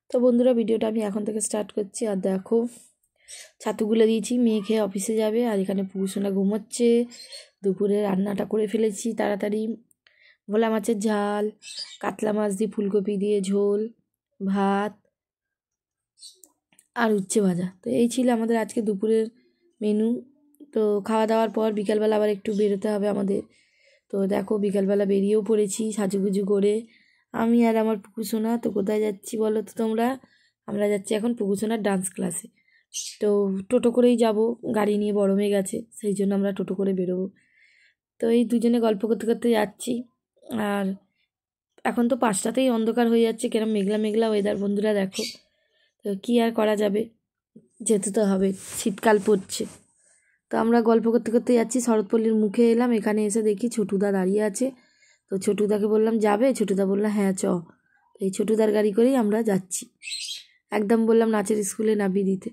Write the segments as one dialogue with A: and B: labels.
A: তো বন্ধুরা ভিডিওটা আমি এখন থেকে স্টার্ট করছি। আর দেখো ছাতুগুলো দিয়েছি, মেয়ে খেয়ে অফিসে যাবে। আর এখানে পুকুসোনা ঘুমোচ্ছে। দুপুরে রান্নাটা করে ফেলেছি তাড়াতাড়ি। ভোলা মাছের ঝাল, কাতলা মাছ দিয়ে ফুলকপি দিয়ে ঝোল, ভাত আর উচ্ছে ভাজা। তো এই ছিল আমাদের আজকে দুপুরের মেনু। তো খাওয়া দাওয়ার পর বিকালবেলা আবার একটু বেরোতে হবে আমাদের। তো দেখো বিকালবেলা বেরিয়েও পড়েছি সাজুগুজু করে, আমি আর আমার পুকুসোনা। তো কোথায় যাচ্ছি বলো তো তোমরা? আমরা যাচ্ছি এখন পুকুসোনার ডান্স ক্লাসে। তো টোটো করেই যাব, গাড়ি নিয়ে বড় মেয়ে গেছে, সেই জন্য আমরা টোটো করে বেরোবো। তো এই দুজনে গল্প করতে করতে যাচ্ছি। আর এখন তো 5টাতেই অন্ধকার হয়ে যাচ্ছে, কেরম মেঘলা মেঘলা ওয়েদার বন্ধুরা দেখো। তো কী আর করা যাবে, যেতে তো হবে, শীতকাল পড়ছে। তো আমরা গল্প করতে করতে যাচ্ছি, শরৎপল্লীর মুখে এলাম। এখানে এসে দেখি ছোটুদা দাঁড়িয়ে আছে। তো ছোটুদাকে বললাম যাবে, ছোটুদা বললো হ্যাঁ চ। তো এই ছোটুদার গাড়ি করেই আমরা যাচ্ছি। একদম বললাম নাচের স্কুলে নামিয়ে দিতে।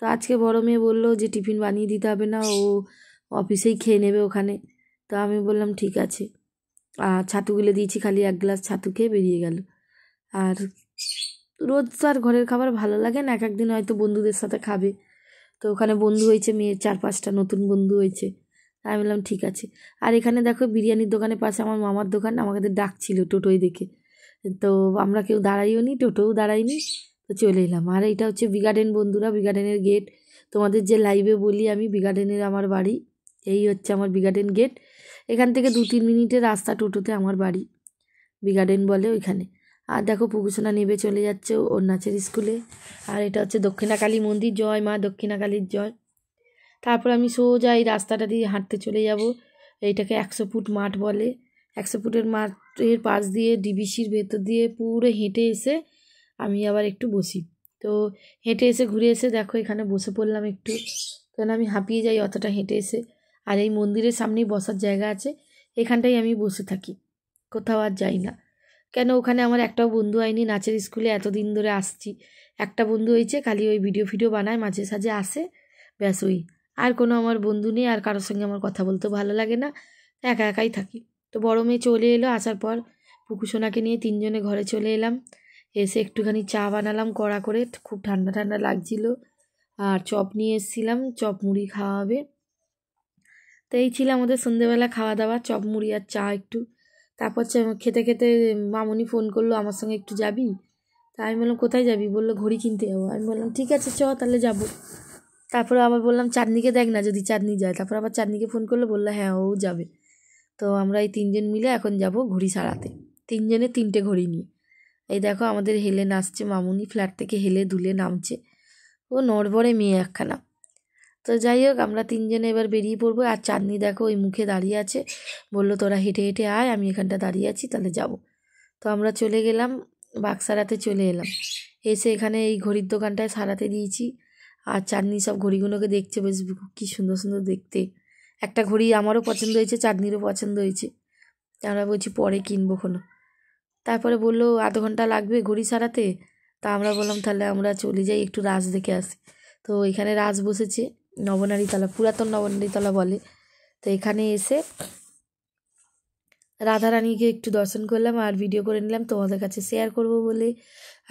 A: তো আজকে বড় মেয়ে বললো যে টিফিন বানিয়ে দিতে হবে না, ও অফিসেই খেয়ে নেবে ওখানে। তো আমি বললাম ঠিক আছে। আর ছাতুগুলো দিয়েছি, খালি 1 গ্লাস ছাতু খেয়ে বেরিয়ে গেল। আর রোজ তো আর ঘরের খাবার ভালো লাগে না, এক একদিন হয়তো বন্ধুদের সাথে খাবে। তো ওখানে বন্ধু হয়েছে, মেয়ের 4-5টা নতুন বন্ধু হয়েছে। আমি বললাম ঠিক আছে। আর এখানে দেখো বিরিয়ানির দোকানের পাশে আমার মামার দোকান, আমাদের ডাকছিল টোটোয় দেখে। তো আমরা কেউ দাঁড়াইও নি, টোটোও দাঁড়াইনি, তো চলে এলাম। আর এইটা হচ্ছে বিগার্ডেন বন্ধুরা, বিগার্ডেনের গেট। তোমাদের যে লাইভে বলি আমি বিগার্ডেনের আমার বাড়ি, এই হচ্ছে আমার বিগার্ডেন গেট। এখান থেকে 2-3 মিনিটের রাস্তা টোটোতে আমার বাড়ি, বিগার্ডেন বলে ওইখানে। আর দেখো পুকুসোনা নেবে চলে যাচ্ছে ওর নাচের স্কুলে। আর এটা হচ্ছে দক্ষিণাকালী মন্দির, জয় মা দক্ষিণাকালীর জয়। তারপর আমি সোজা এই রাস্তাটা দিয়ে হাঁটতে চলে যাব। এইটাকে 100 ফুট মাঠ বলে। 100 ফুটের মাঠের পাশ দিয়ে ডিবিসির ভেতর দিয়ে পুরো হেঁটে এসে আমি আবার একটু বসি। তো হেঁটে এসে ঘুরে এসে দেখো এখানে বসে পড়লাম একটু, কারণ আমি হাঁপিয়ে যাই অতটা হেঁটে এসে। আর এই মন্দিরের সামনেই বসার জায়গা আছে, এখানটাই আমি বসে থাকি, কোথাও আর যাই না। কেন ওখানে আমার একটাও বন্ধু হয়নি, নাচের স্কুলে এতদিন ধরে আসছি। একটা বন্ধু হয়েছে, খালি ওই ভিডিও ফিডিও বানায় মাঝে সাঝে আসে, ব্যাস ওই। আর কোনো আমার বন্ধু নেই, আর কারোর সঙ্গে আমার কথা বলতেও ভালো লাগে না, একা একাই থাকি। তো বড় মেয়ে চলে এলো, আসার পর পুকুসোনাকে নিয়ে 3জনে ঘরে চলে এলাম। এসে একটুখানি চা বানালাম কড়া করে, খুব ঠান্ডা ঠান্ডা লাগছিল। আর চপ নিয়ে এসেছিলাম, চপ মুড়ি খাওয়া হবে। তো এই ছিল আমাদের সন্ধ্যেবেলা খাওয়া দাওয়া, চপ মুড়ি আর চা একটু। তারপর খেতে খেতে মামুনি ফোন করলো, আমার সঙ্গে একটু যাবি? তা আমি বললাম কোথায় যাবি? বললো ঘড়ি কিনতে যাবো। আমি বললাম ঠিক আছে চ তাহলে যাবো। তারপরে আবার বললাম চাঁদনিকে দেখ না, যদি চাঁদনি যায়। তারপর আবার চাঁদনিকে ফোন করলো, বললো হ্যাঁ ও যাবে। তো আমরা এই 3জন মিলে এখন যাব ঘড়ি সারাতে, 3জনে 3টে ঘড়ি নিয়ে। এই দেখো আমাদের হেলে নাচছে, মামুনি ফ্ল্যাট থেকে হেলে দুলে নামছে, ও নড়বড়ে মেয়ে একখানা। তো যাই হোক আমরা 3জনে এবার বেরিয়ে পড়বো। আর চাঁদনি দেখো ওই মুখে দাঁড়িয়ে আছে, বললো তোরা হেঁটে হেঁটে আয়, আমি এখানটা দাঁড়িয়ে আছি, তাহলে যাব। তো আমরা চলে গেলাম, বাক্স সারাতে চলে এলাম। এসে এখানে এই ঘড়ির দোকানটায় সারাতে দিয়েছি। আর চাঁদনি সব ঘড়িগুলোকে দেখছে, বেশ কী সুন্দর সুন্দর দেখতে। একটা ঘড়ি আমারও পছন্দ হয়েছে, চাঁদনিরও পছন্দ হয়েছে। আমরা বলছি পরে কিনবো কোনো। তারপরে বললো আধ ঘন্টা লাগবে ঘড়ি সারাতে। তা আমরা বললাম তাহলে আমরা চলে যাই একটু রাস দেখে আসি। তো এখানে রাস বসেছে, নবনারীতলা, পুরাতন নবনারীতলা বলে। তো এখানে এসে রাধারানীকে একটু দর্শন করলাম আর ভিডিও করে নিলাম তোমাদের কাছে শেয়ার করব বলে।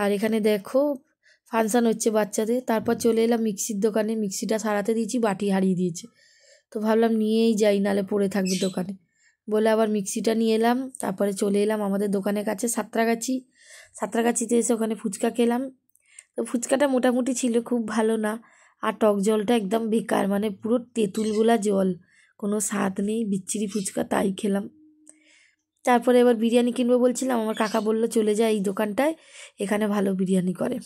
A: আর এখানে দেখো ফাংশান হচ্ছে বাচ্চাদের। তারপর চলে এলাম মিক্সির দোকানে, মিক্সিটা সারাতে দিয়েছি, বাটি হারিয়ে দিয়েছে। তো ভাবলাম নিয়েই যাই, নালে পড়ে থাকবে দোকানে বলে আবার মিক্সিটা নিয়ে এলাম। তারপরে চলে এলাম আমাদের দোকানের কাছে সাঁতরাগাছি। সাঁতরাগাছিতে এসে ওখানে ফুচকা খেলাম। তো ফুচকাটা মোটামুটি ছিল, খুব ভালো না। আর টক জলটা একদম বেকার, মানে পুরো তেঁতুলগোলা জল, কোনো স্বাদ নেই, বিচ্ছিরি ফুচকা, তাই খেলাম। তারপরে এবার বিরিয়ানি কিনবো বলছিলাম, আমার কাকা বললো চলে যায় এই দোকানটায়, এখানে ভালো বিরিয়ানি করে।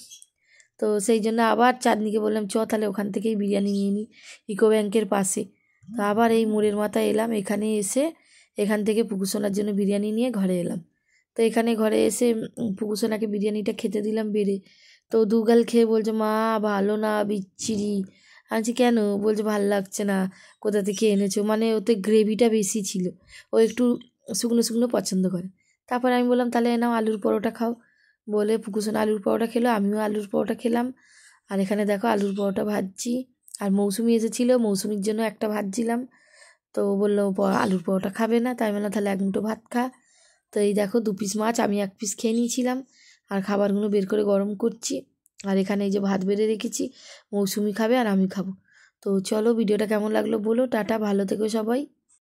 A: তো সেই জন্য আবার চাঁদনিকে বললাম চ তাহলে ওখান থেকেই বিরিয়ানি নিয়ে নিই, ইকো ব্যাংকের পাশে। তো আবার এই মোড়ের মাথায় এলাম, এখানে এসে এখান থেকে পুকুসোনার জন্য বিরিয়ানি নিয়ে ঘরে এলাম। তো এখানে ঘরে এসে পুকুসোনাকে বিরিয়ানিটা খেতে দিলাম বেড়ে। তো দুগাল খেয়ে বলছে মা ভালো না, বিচ্ছিরি। আছি কেন? বলছে ভাল লাগছে না, কোথা থেকে এনেছো, মানে ওতে গ্রেভিটা বেশি ছিল, ও একটু শুকনো শুকনো পছন্দ করে। তারপর আমি বললাম তাহলে নাও আলুর পরোটা খাও, বলে পুকুসোনা আলুর পরোটা খেলো, আমিও আলুর পরোটা খেলাম। আর এখানে দেখো আলুর পরোটা ভাজছি। আর মৌসুমি এসেছিলো, মৌসুমির জন্য একটা ভাজছিলাম। তো বললো আলুর পরোটা খাবে না, তাই বললাম তাহলে 1 মুঠো ভাত খা। তো এই দেখো 2 পিস মাছ, আমি 1 পিস খেয়ে নিয়েছিলাম। আর খাবারগুলো বের করে গরম করছি। আর এখানে এই যে ভাত বেড়ে রেখেছি, মৌসুমি খাবে আর আমি খাবো। তো চলো, ভিডিওটা কেমন লাগলো বলো। টাটা, ভালো থেকো সবাই।